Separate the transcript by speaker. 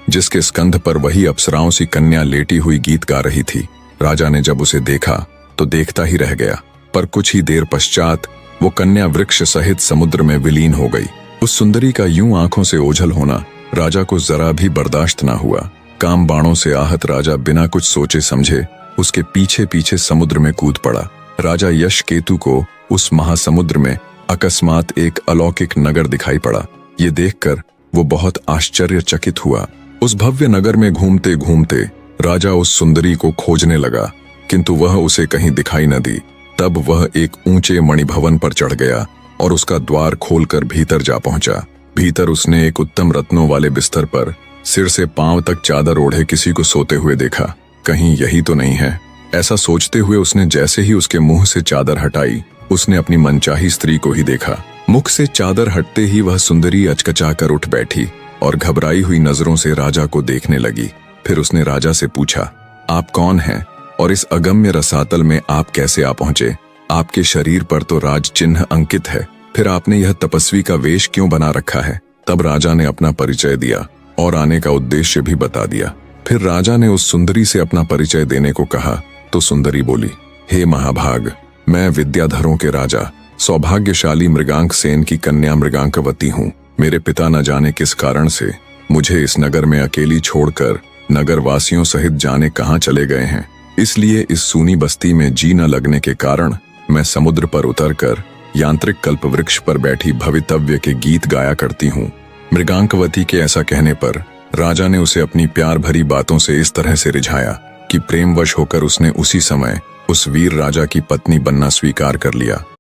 Speaker 1: जिसके स्कंध पर वही अप्सराओं सी कन्या लेटी हुई गीत गा रही थी। राजा ने जब उसे देखा तो देखता ही रह गया, पर कुछ ही देर पश्चात वो कन्या वृक्ष सहित समुद्र में विलीन हो गई। उस सुंदरी का यूं आंखों से ओझल होना राजा को जरा भी बर्दाश्त ना हुआ। काम बाणों से आहत राजा बिना कुछ सोचे समझे उसके पीछे पीछे समुद्र में कूद पड़ा। राजा यशकेतु को उस महासमुद्र में अकस्मात एक अलौकिक नगर दिखाई पड़ा। ये देखकर वो बहुत आश्चर्यचकित हुआ। उस भव्य नगर में घूमते घूमते राजा उस सुंदरी को खोजने लगा, किंतु वह उसे कहीं दिखाई न दी। तब वह एक ऊंचे मणिभवन पर चढ़ गया और उसका द्वार खोलकर भीतर जा पहुंचा। भीतर उसने एक उत्तम रत्नों वाले बिस्तर पर सिर से पांव तक चादर ओढ़े किसी को सोते हुए देखा। कहीं यही तो नहीं है, ऐसा सोचते हुए उसने जैसे ही उसके मुंह से चादर हटाई, उसने अपनी मनचाही स्त्री को ही देखा। मुख से चादर हटते ही वह सुंदरी अचकचाकर उठ बैठी और घबराई हुई नजरों से राजा को देखने लगी। फिर उसने राजा से पूछा, आप कौन हैं और इस अगम्य रसातल में आप कैसे आ पहुंचे? आपके शरीर पर तो राज चिन्ह अंकित है, फिर आपने यह तपस्वी का वेश क्यों बना रखा है? तब राजा ने अपना परिचय दिया और आने का उद्देश्य भी बता दिया। फिर राजा ने उस सुंदरी से अपना परिचय देने को कहा तो सुंदरी बोली, हे महाभाग, मैं विद्याधरों के राजा सौभाग्यशाली मृगांक सेन की कन्या मृगांकवती हूँ। मेरे पिता न जाने किस कारण से मुझे इस नगर में अकेली छोड़कर नगर वासियों सहित जाने कहाँ चले गए हैं, इसलिए इस सूनी बस्ती में जी न लगने के कारण मैं समुद्र पर उतरकर यांत्रिक कल्पवृक्ष पर बैठी भवितव्य के गीत गाया करती हूँ। मृगांकवती के ऐसा कहने पर राजा ने उसे अपनी प्यार भरी बातों से इस तरह से रिझाया कि प्रेमवश होकर उसने उसी समय उस वीर राजा की पत्नी बनना स्वीकार कर लिया।